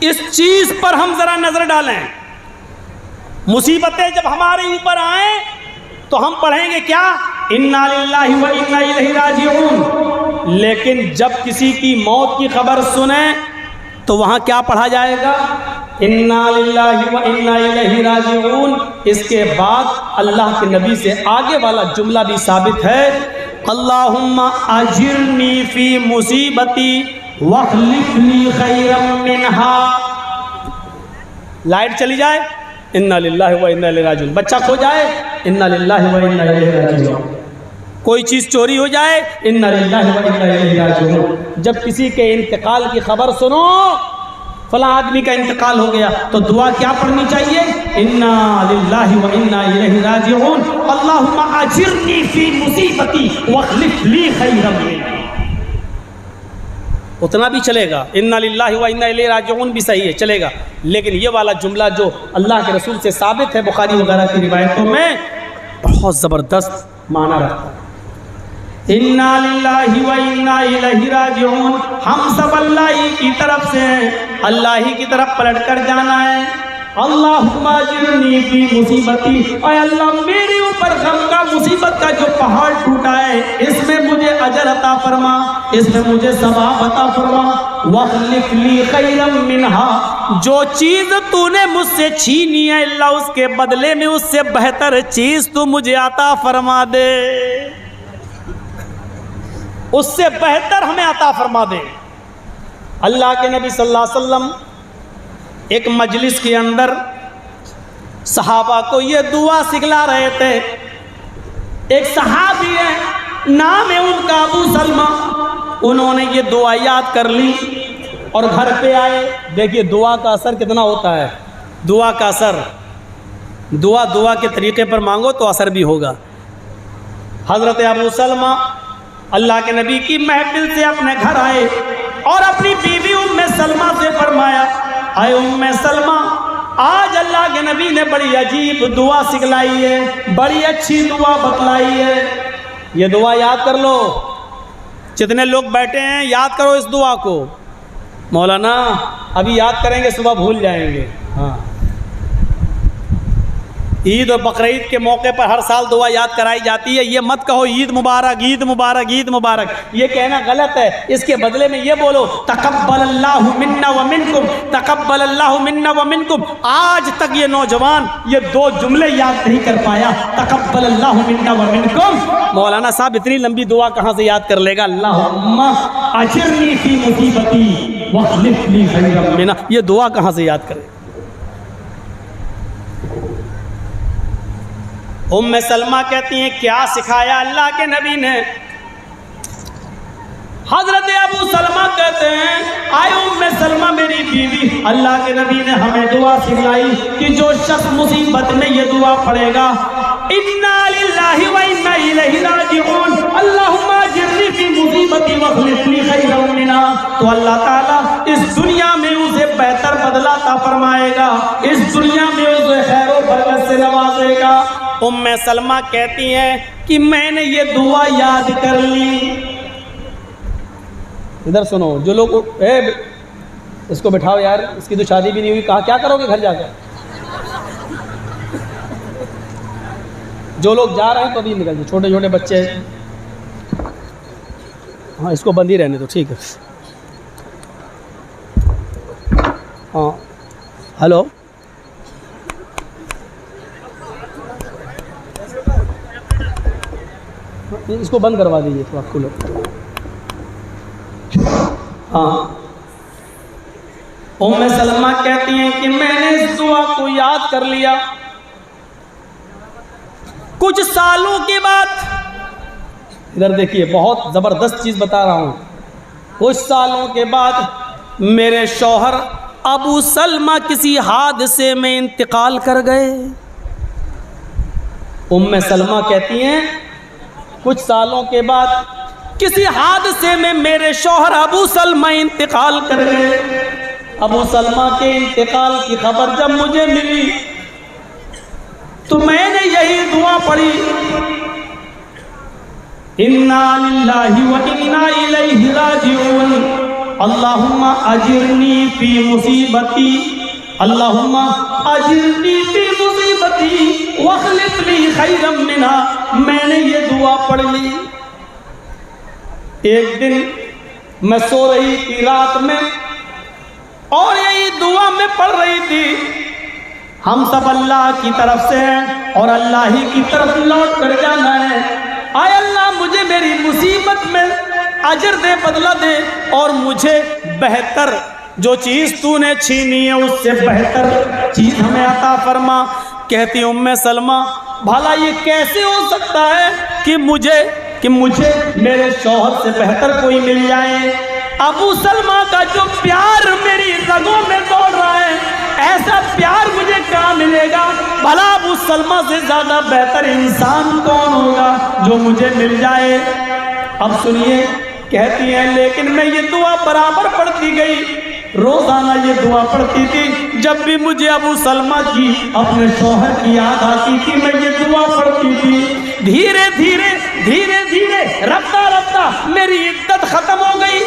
اس چیز پر ہم ذرا نظر ڈالیں. مصیبتیں جب ہمارے اوپر آئیں تو ہم پڑھیں گے کیا؟ انا للہ و انا الیہ راجعون. لیکن جب کسی کی موت کی خبر سنیں تو وہاں کیا پڑھا جائے گا؟ انا للہ و انا الیہ راجعون. اس کے بعد اللہ کے نبی سے آگے والا جملہ بھی ثابت ہے، اللہم اجرنی فی مصیبتی واخلف لی خیرا منہا. لائٹ چلی جائے انا للہ و انا الیہ راجعون. بچہ کھو جائے انا للہ و انا الیہ راجعون. کوئی چیز چوری ہو جائے انا للہ و انا الیہ راجعون. جب کسی کے انتقال کی خبر سنو، فلاں آدمی کا انتقال ہو گیا، تو دعا کیا پڑھنی چاہیے؟ انا للہ و انا الیہ راجعون اللہم اجرنی فی مصیبتی واخلف لی خیرا منہا. اتنا بھی چلے گا، انا للہ و انا الیہ راجعون بھی صحیح ہے، چلے گا. لیکن یہ والا جملہ جو اللہ کے رسول سے ثابت ہے بخاری وغیرہ کی روایتوں میں، بہت زبردست معنی رکھتا ہے. انا للہ و انا الیہ راجعون. ہم سب اللہ ہی کی طرف سے ہیں، اللہ ہی کی طرف پلٹ کر جانا ہے. اللہم اجرنی فی مصیبتی، اے اللہ میرے اوپر غم کا مصیبت کا جو پہاڑ ٹوٹا ہے اس میں مجھے اجر عطا فرما، اس میں مجھے ثواب عطا فرما. واخلف لی خیرا منہا، جو چیز تو نے مجھ سے چھینی ہے اللہ اس کے بدلے میں اس سے بہتر چیز تو مجھے عطا فرما دے، اس سے بہتر ہمیں عطا فرما دے. اللہ کے نبی صلی اللہ علیہ وسلم ایک مجلس کے اندر صحابہ کو یہ دعا سکھلا رہے تھے. ایک صحابی ہے، نام ہے ان کا ابو سلمہ. انہوں نے یہ دعا یاد کر لی اور گھر پہ آئے. دیکھیے دعا کا اثر کتنا ہوتا ہے. دعا کا اثر، دعا کے طریقے پر مانگو تو اثر بھی ہوگا. حضرت ابو سلمہ اللہ کے نبی کی محفل سے اپنے گھر آئے اور اپنی بیوی ام سلمہ سے فرمایا، اے ام سلمہ، آج اللہ کے نبی نے بڑی عجیب دعا سکھلائی ہے، بڑی اچھی دعا بتلائی ہے. یہ دعا یاد کر لو. جتنے لوگ بیٹھے ہیں یاد کرو اس دعا کو. مولانا ابھی یاد کریں گے صبح بھول جائیں گے. ہاں، عید اور بقرعید کے موقع پر ہر سال دعا یاد کرائی جاتی ہے. یہ مت کہو عید مبارک عید مبارک عید مبارک، یہ کہنا غلط ہے. اس کے بدلے میں یہ بولو تقبل اللہ منا ومنکم، تقبل اللہ منا ومنکم. آج تک یہ نوجوان یہ دو جملے یاد نہیں کر پایا، تقبل اللہ منا ومنکم. مولانا صاحب اتنی لمبی دعا کہاں سے یاد کر لے گا؟ اللہم اجرنی فی مصیبتی واخلف لی خیرا منہا، یہ دعا کہاں سے یاد کرے؟ ام سلمہ کہتی ہیں کیا سکھایا اللہ کے نبی نے؟ حضرت ابو سلمہ کہتے ہیں، آئے ام سلمہ میری بیوی، اللہ کے نبی نے ہمیں دعا سکھلائی کہ جو شخص مصیبت میں یہ دعا پڑھے گا، انا للہ و انا الیہ راجعون اللہم اجرنی فی مصیبتی واخلف لی خیرا منہا، تو اللہ تعالیٰ اس دنیا میں اسے بہتر بدلہ عطا فرمائے گا، اس دنیا میں اسے خیر و برکت سے نوازے گا. ام سلمہ کہتی ہیں کہ میں نے یہ دعا یاد کر لی. ادھر سنو، جو لوگ اس کو بٹھاؤ یار، اس کی تو شادی بھی نہیں ہوئی، کہاں کیا کرو گے گھر جا کر؟ جو لوگ جا رہے ہیں تو ابھی نکل جائے، چھوٹے چھوٹے بچے. ہاں اس کو بند ہی رہنے دو، ٹھیک ہے. ہاں ہلو، اس کو بند کروا دیجیے تھوڑا کھولو. ہاں ام سلمہ کہتی ہیں کہ میں نے اس دعا کو یاد کر لیا. کچھ سالوں کے بعد، ادھر دیکھیے بہت زبردست چیز بتا رہا ہوں، کچھ سالوں کے بعد میرے شوہر ابو سلمہ کسی حادثے میں انتقال کر گئے. ام سلمہ کہتی ہیں کچھ سالوں کے بعد کسی حادثے میں میرے شوہر ابو سلمہ انتقال کر گئے. ابو سلمہ کے انتقال کی خبر جب مجھے ملی تو میں نے یہی دعا پڑھی، انا للہ و انا الیہ راجعون اللہم اجرنی فی مصیبتی، اللہم اجرنی فی مصیبتی واخلف لی خیرا منہا۔ میں نے یہ دعا پڑھ لی۔ ایک دن میں سو رہی تھی رات میں اور یہی دعا میں پڑھ رہی تھی۔ ہم سب اللہ کی طرف سے ہیں اور اللہ ہی کی طرف لوٹ کر جانا ہے۔ اے اللہ مجھے میری مصیبت میں اجر دے، بدلہ دے، اور مجھے بہتر جو چیز تو نے چھینی ہے اس سے بہتر چیز ہمیں عطا فرما۔ کہتی ام سلمہ بھلا یہ کیسے ہو سکتا ہے کہ مجھے میرے شوہر سے بہتر کوئی مل جائے؟ ابو سلمہ کا جو پیار میری رگوں میں دوڑ رہا ہے، ایسا پیار مجھے کہاں ملے گا؟ بھلا ابو سلمہ سے زیادہ بہتر انسان کون ہوگا جو مجھے مل جائے؟ اب سنیے، کہتی ہیں لیکن میں یہ دعا برابر پڑھتی گئی، روزانہ یہ دعا پڑھتی تھی۔ جب بھی مجھے ابو سلمہ کی اپنے شوہر کی یاد آتی تھی میں یہ دعا پڑھتی تھی۔ دھیرے دھیرے رفتہ رفتہ میری عدت ختم ہو گئی۔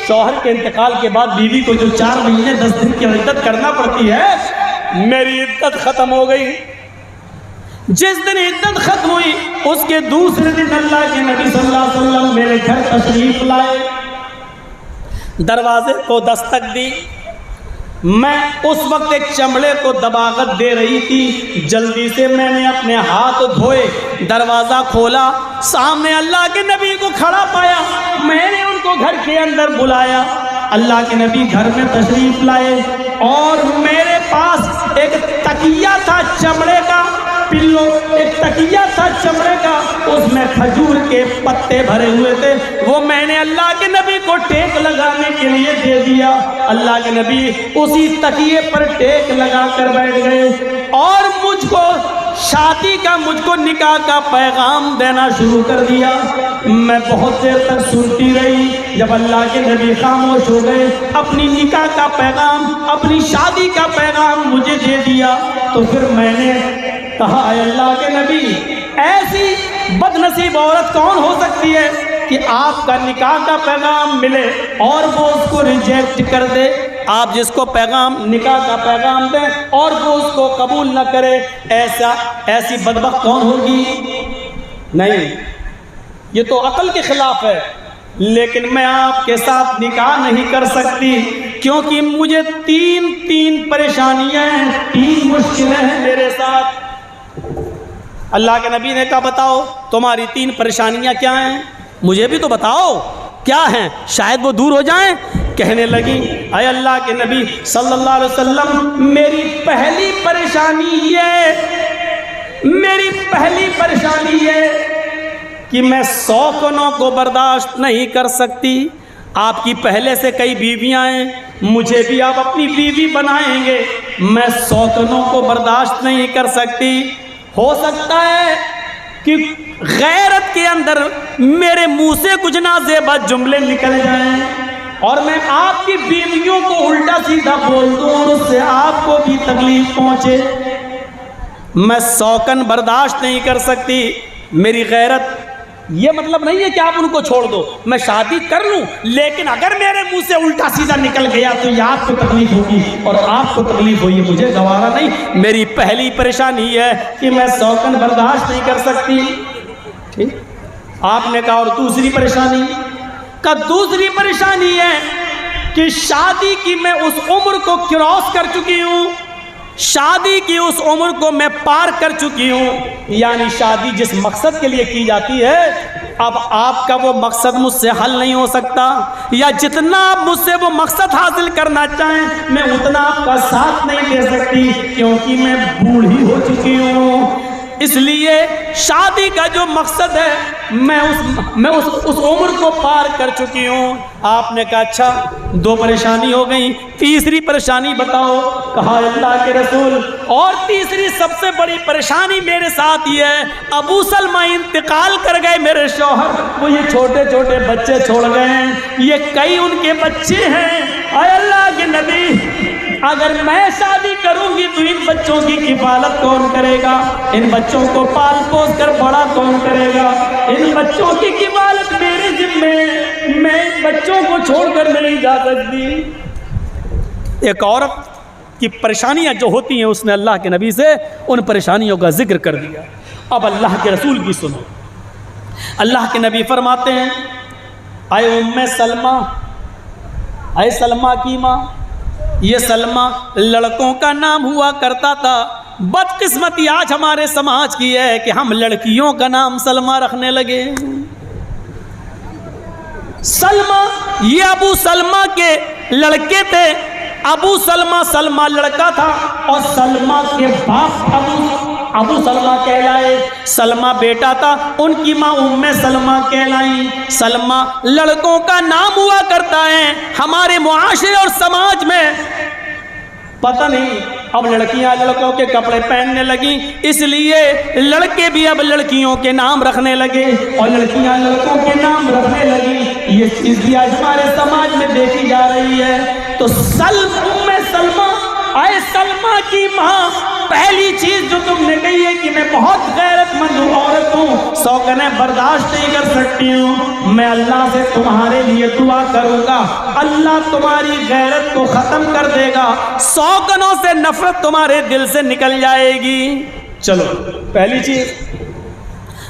شوہر کے انتقال کے بعد بیوی کو جو 4 مہینے 10 دن کی عدت کرنا پڑتی ہے، میری عدت ختم ہو گئی۔ جس دن عدت ختم ہوئی اس کے دوسرے دن اللہ کے نبی صلی اللہ علیہ وسلم میرے گھر تشریف لائے، دروازے کو دستک دی۔ میں اس وقت ایک چمڑے کو دباغت دے رہی تھی، جلدی سے میں نے اپنے ہاتھ دھوئے، دروازہ کھولا، سامنے اللہ کے نبی کو کھڑا پایا۔ میں نے ان کو گھر کے اندر بلایا، اللہ کے نبی گھر میں تشریف لائے اور میرے پاس ایک تکیہ تھا چمڑے کا، پلو، ایک تکیہ تھا چمڑے کا، اس میں کھجور کے پتے بھرے ہوئے تھے، وہ میں نے اللہ کے نبی کو ٹیک لگانے کے لیے دے دیا۔ اللہ کے نبی اسی تکیے پر ٹیک لگا کر بیٹھ گئے اور مجھ کو نکاح کا پیغام دینا شروع کر دیا۔ میں بہت دیر تک سنتی رہی، جب اللہ کے نبی خاموش ہو گئے، اپنی نکاح کا پیغام، اپنی شادی کا پیغام مجھے دے دیا، تو پھر میں نے کہا اے اللہ کے نبی، ایسی بد نصیب عورت کون ہو سکتی ہے کہ آپ کا نکاح کا پیغام ملے اور وہ اس کو ریجیکٹ کر دے؟ آپ جس کو نکاح کا پیغام دیں اور وہ اس کو قبول نہ کرے، ایسی بدبخت کون ہوگی؟ نہیں، یہ تو عقل کے خلاف ہے۔ لیکن میں آپ کے ساتھ نکاح نہیں کر سکتی کیونکہ مجھے تین پریشانیاں ہیں، 3 مشکلیں ہیں میرے ساتھ۔ اللہ کے نبی نے کہا بتاؤ تمہاری 3 پریشانیاں کیا ہیں؟ مجھے بھی تو بتاؤ کیا ہیں، شاید وہ دور ہو جائیں۔ کہنے لگی اے اللہ کے نبی صلی اللہ علیہ وسلم، میری پہلی پریشانی یہ کہ میں سوکنوں کو برداشت نہیں کر سکتی۔ آپ کی پہلے سے کئی بیویاں ہیں، مجھے بھی آپ اپنی بیوی بنائیں گے، میں سوکنوں کو برداشت نہیں کر سکتی۔ ہو سکتا ہے کہ غیرت کے اندر میرے منہ سے کچھ نازیبا جملے نکل جائیں اور میں آپ کی بیویوں کو الٹا سیدھا بول دوں اور اس سے آپ کو بھی تکلیف پہنچے۔ میں سوکن برداشت نہیں کر سکتی، میری غیرت۔ یہ مطلب نہیں ہے کہ آپ ان کو چھوڑ دو، میں شادی کر لوں، لیکن اگر میرے منہ سے الٹا سیدھا نکل گیا تو یہ آپ کو تکلیف ہوگی اور آپ کو تکلیف ہوئی، مجھے گوارا نہیں۔ میری پہلی پریشانی ہے کہ میں سوکن برداشت نہیں کر سکتی۔ ٹھیک، آپ نے کہا اور دوسری پریشانی؟ کا دوسری پریشانی ہے کہ شادی کی میں اس عمر کو کراس کر چکی ہوں، شادی کی اس عمر کو میں پار کر چکی ہوں، یعنی شادی جس مقصد کے لیے کی جاتی ہے، اب آپ کا وہ مقصد مجھ سے حل نہیں ہو سکتا، یا جتنا آپ مجھ سے وہ مقصد حاصل کرنا چاہیں میں اتنا آپ کا ساتھ نہیں دے سکتی کیونکہ میں بوڑھی ہو چکی ہوں۔ اس لیے شادی کا جو مقصد ہے میں اس عمر کو پار کر چکی ہوں۔ آپ نے کہا اچھا 2 پریشانی ہو گئیں، تیسری پریشانی بتاؤ؟ کہا اللہ کے رسول اور تیسری سب سے بڑی پریشانی میرے ساتھ یہ ہے، ابو سلمہ انتقال کر گئے میرے شوہر، وہ یہ چھوٹے چھوٹے بچے چھوڑ گئے ہیں، یہ کئی ان کے بچے ہیں۔ اے اللہ کے نبی، اگر میں شادی کروں گی تو ان بچوں کی کفالت کون کرے گا؟ ان بچوں کو پال پوس کر بڑا کون کرے گا؟ ان بچوں کی کفالت میرے ذمے ہے۔ میں بچوں کو چھوڑ کر نہیں جا سکتی. ایک عورت کی پریشانیاں جو ہوتی ہیں اس نے اللہ کے نبی سے ان پریشانیوں کا ذکر کر دیا. اب اللہ کے رسول کی سنو. اللہ کے نبی فرماتے ہیں اے ام سلمہ، اے سلمہ کی ماں. یہ سلمہ لڑکوں کا نام ہوا کرتا تھا. بدقسمتی آج ہمارے سماج کی ہے کہ ہم لڑکیوں کا نام سلمہ رکھنے لگے. سلمہ، یہ ابو سلمہ کے لڑکے تھے. ابو سلمہ، سلمہ لڑکا تھا اور سلمہ کے باپ ابو سلمہ کہلائے. سلمہ بیٹا تھا، ان کی ماں ام سلمہ کہلائیں. سلمہ لڑکوں کا نام ہوا کرتا ہے. ہمارے معاشرے اور سماج میں پتہ نہیں اب لڑکیاں لڑکوں کے کپڑے پہننے لگیں، اس لیے لڑکے بھی اب لڑکیوں کے نام رکھنے لگے اور لڑکیاں لڑکوں کے نام رکھنے لگی. یہ چیز بھی آج ہمارے سماج میں دیکھی جا رہی ہے. تو ام سلمہ، اے سلمہ کی ماں، پہلی چیز جو تم نے کہی ہے کہ میں بہت غیرت مند عورت ہوں، سوگنیں برداشت نہیں کر سکتی ہوں. میں اللہ سے تمہارے لیے دعا کروں گا، اللہ تمہاری غیرت کو ختم کر دے گا، سوگنوں سے نفرت تمہارے دل سے نکل جائے گی. چلو پہلی چیز.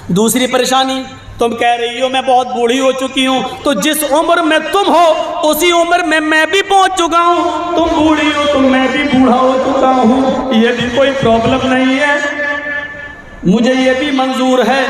دوسری پریشانی، تم کہہ رہی ہو میں بہت بوڑھی ہو چکی ہوں، تو جس عمر میں تم ہو اسی عمر میں بھی پہنچ چکا ہوں. تم بوڑھی ہو تو میں بھی بوڑھا ہو چکا ہوں، یہ بھی کوئی پرابلم نہیں ہے، مجھے یہ بھی منظور ہے.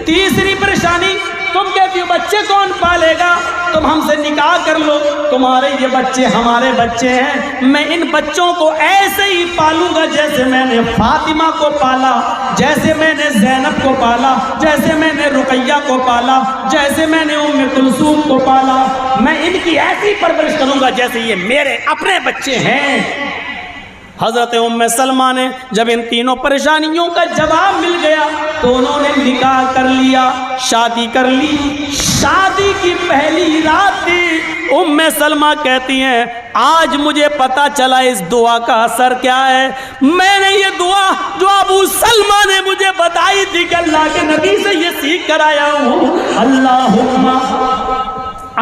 تیسری پریشانی، تم کہتی ہو بچے کون پالے گا؟ تم ہم سے نکاح کر لو، تمہارے یہ بچے ہمارے بچے ہیں. میں ان بچوں کو ایسے ہی پالوں گا جیسے میں نے فاطمہ کو پالا، جیسے میں نے زینب کو پالا، جیسے میں نے رقیہ کو پالا، جیسے میں نے ام کلثوم کو پالا. میں ان کی ایسی پرورش کروں گا جیسے یہ میرے اپنے بچے ہیں. حضرت ام سلمہ نے جب ان تینوں پریشانیوں کا جواب مل گیا تو انہوں نے نکاح کر لیا، شادی کر لی. شادی کی پہلی رات تھی. ام سلمہ کہتی ہیں آج مجھے پتا چلا اس دعا کا اثر کیا ہے. میں نے یہ دعا جو ابو سلمہ نے مجھے بتائی تھی کہ اللہ کے نبی سے یہ سیکھ کر آیا ہوں، اللہم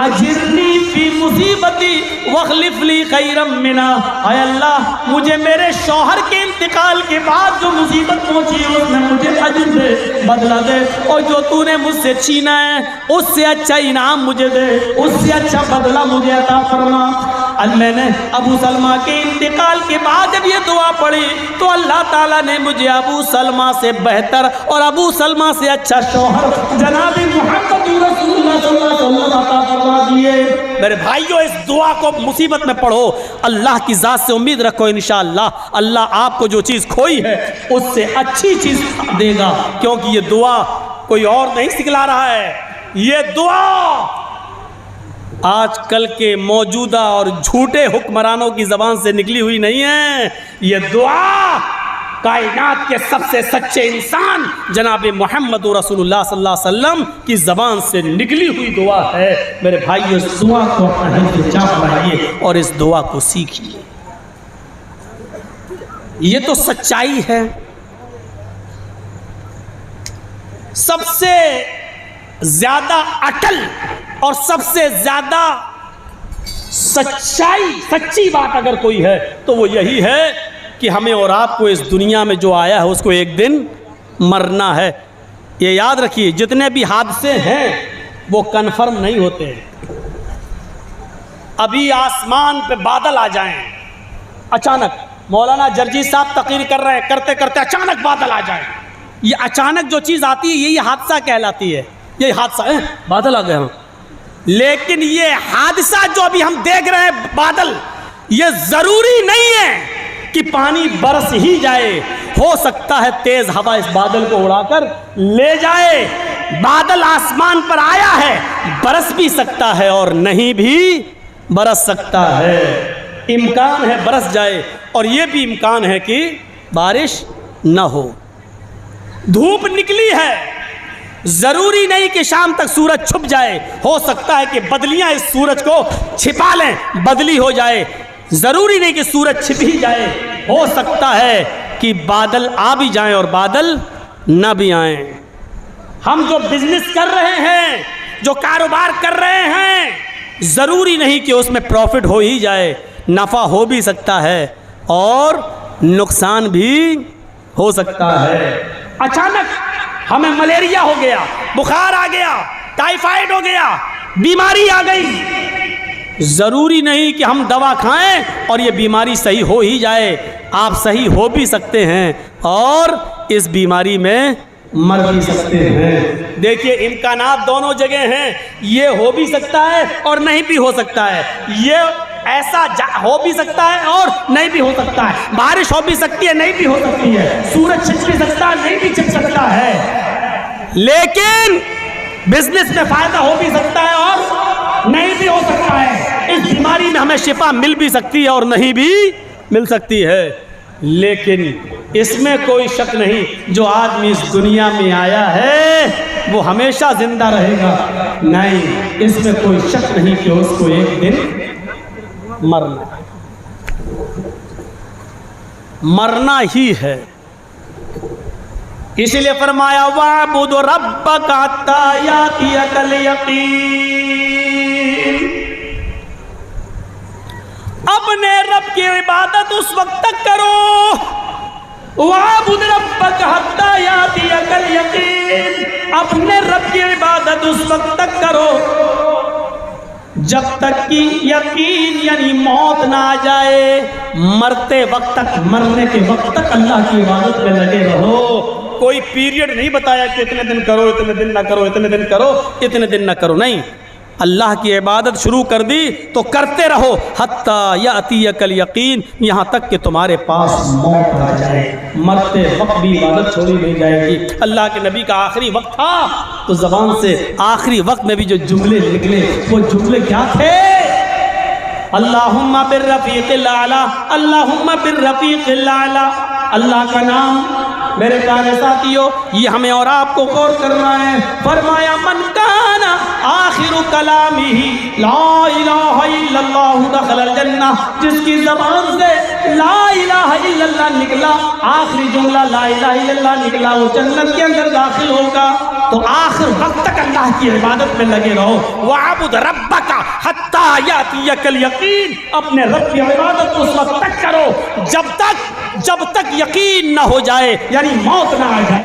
اجرنی فی مصیبتی واخلف لی خیرا منہا. اے اللہ مجھے میرے شوہر کے انتقال کے بعد جو مصیبت پہنچی ہے اس میں مجھے اجر دے، بدلہ دے، اور جو تو نے مجھ سے چھینا ہے اس سے اچھا انعام مجھے دے، اس سے اچھا بدلہ مجھے عطا فرما. میں نے ابو سلمہ کے انتقال کے بعد جب یہ دعا پڑھی تو اللہ تعالیٰ نے مجھے ابو سلمہ سے بہتر اور ابو سلمہ سے اچھا شوہر جناب محمد رسول اللہ صلی اللہ علیہ وسلم عطا فرما دیے. میرے بھائیو اس دعا کو مصیبت میں پڑھو، اللہ کی ذات سے امید رکھو، انشاءاللہ اللہ آپ کو جو چیز کھوئی ہے اس سے اچھی چیز دے گا، کیونکہ یہ دعا کوئی اور نہیں سکھلا رہا ہے. یہ دعا آج کل کے موجودہ اور جھوٹے حکمرانوں کی زبان سے نکلی ہوئی نہیں ہے. یہ دعا کائنات کے سب سے سچے انسان جناب محمد رسول اللہ صلی اللہ علیہ وسلم کی زبان سے نکلی ہوئی دعا ہے. میرے بھائیو اس دعا کو اپنا دل سے چاپ لائیے اور اس دعا کو سیکھیے. یہ تو سچائی ہے. سب سے زیادہ اٹل اور سب سے زیادہ سچی بات اگر کوئی ہے تو وہ یہی ہے کہ ہمیں اور آپ کو اس دنیا میں جو آیا ہے اس کو ایک دن مرنا ہے. یہ یاد رکھیے جتنے بھی حادثے ہیں وہ کنفرم نہیں ہوتے. ابھی آسمان پہ بادل آ جائیں اچانک، مولانا جرجی صاحب تقریر کر رہے ہیں، کرتے کرتے اچانک بادل آ جائیں، یہ اچانک جو چیز آتی ہے یہی حادثہ کہلاتی ہے. یہی حادثہ ہے بادل آ گئے ہم. لیکن یہ حادثہ جو ابھی ہم دیکھ رہے ہیں بادل، یہ ضروری نہیں ہے کہ پانی برس ہی جائے. ہو سکتا ہے تیز ہوا اس بادل کو اڑا کر لے جائے. بادل آسمان پر آیا ہے، برس بھی سکتا ہے اور نہیں بھی برس سکتا ہے. امکان ہے برس جائے اور یہ بھی امکان ہے کہ بارش نہ ہو. دھوپ نکلی ہے، ضروری نہیں کہ شام تک سورج چھپ جائے. ہو سکتا ہے کہ بدلیاں اس سورج کو چھپا لیں، بدلی ہو جائے. ضروری نہیں کہ سورج چھپ ہی جائے. ہو سکتا ہے کہ بادل آ بھی جائیں اور بادل نہ بھی آئیں. ہم جو بزنس کر رہے ہیں جو کاروبار کر رہے ہیں ضروری نہیں کہ اس میں پروفٹ ہو ہی جائے، نفع ہو بھی سکتا ہے اور نقصان بھی ہو سکتا ہے۔ اچانک ہمیں ملیریا ہو گیا، بخار آ گیا، ٹائیفائڈ ہو گیا، بیماری آ گئی، ضروری نہیں کہ ہم دوا کھائیں اور یہ بیماری صحیح ہو ہی جائے، آپ صحیح ہو بھی سکتے ہیں اور اس بیماری میں مر بھی سکتے ہیں۔ دیکھیے امکانات دونوں جگہ ہیں، یہ ہو بھی سکتا ہے اور نہیں بھی ہو سکتا ہے، یہ ایسا ہو بھی سکتا ہے اور نہیں بھی ہو سکتا ہے، بارش ہو بھی سکتی ہے نہیں بھی ہو سکتی ہے، سورج چھپ بھی سکتا ہے نہیں بھی چھپ سکتا ہے، لیکن بزنس میں فائدہ ہو بھی سکتا ہے اور نہیں بھی ہو سکتا ہے، اس بیماری میں ہمیں شفا مل بھی سکتی ہے اور نہیں بھی مل سکتی ہے، لیکن اس میں کوئی شک نہیں جو آدمی اس دنیا میں آیا ہے وہ ہمیشہ زندہ رہے گا، نہیں اس میں کوئی شک نہیں کہ اس کو ایک دن مرنا ہی ہے۔ اسی لیے فرمایا وَاعْبُدْ رَبَّكَ حَتَّىٰ يَأْتِيَكَ الْيَقِينُ، اپنے رب کی عبادت اس وقت تک کرو، وَاعْبُدْ رَبَّكَ حَتَّىٰ يَأْتِيَكَ الْيَقِينُ، اپنے رب کی عبادت اس وقت تک کرو جب تک کہ یقین یعنی موت نہ آ جائے، مرتے وقت تک، مرنے کے وقت تک اللہ کی عبادت میں لگے رہو۔ کوئی پیریڈ نہیں بتایا کہ اتنے دن کرو، اتنے دن نہ کرو، اتنے دن کرو، اتنے دن نہ کرو، نہیں، اللہ کی عبادت شروع کر دی تو کرتے رہو حتیٰ یأتیک الیقین، یہاں تک کہ تمہارے پاس موت آ جائے، مرتے وقت بھی عبادت چھوڑی نہیں جائے گی۔ اللہ کے نبی کا آخری وقت تھا تو زبان سے آخری وقت میں بھی جو جملے نکلے وہ جملے کیا تھے؟ اللہم بالرفیق الاعلی، اللہم بالرفیق الاعلی، اللہ کا نام میرے پیارے ساتھیوں یہ ہمیں اور آپ کو غور کرنا ہے۔ فرمایا من کان آخر کلامہ لا الہ الا اللہ دخل الجنہ، جس کی زبان سے لا الہ الا اللہ نکلا، آخری جملہ لا الہ الا اللہ نکلا، وہ جنت کے اندر داخل ہوگا۔ تو آخر وقت تک اللہ کی عبادت میں لگے رہو، وَاعْبُدْ رَبَّكَ حَتَّىٰ يَأْتِيَكَ الْيَقِينُ، اپنے رب کی عبادت اس وقت تک کرو جب تک یقین نہ ہو جائے، یعنی موت نہ آ جائے۔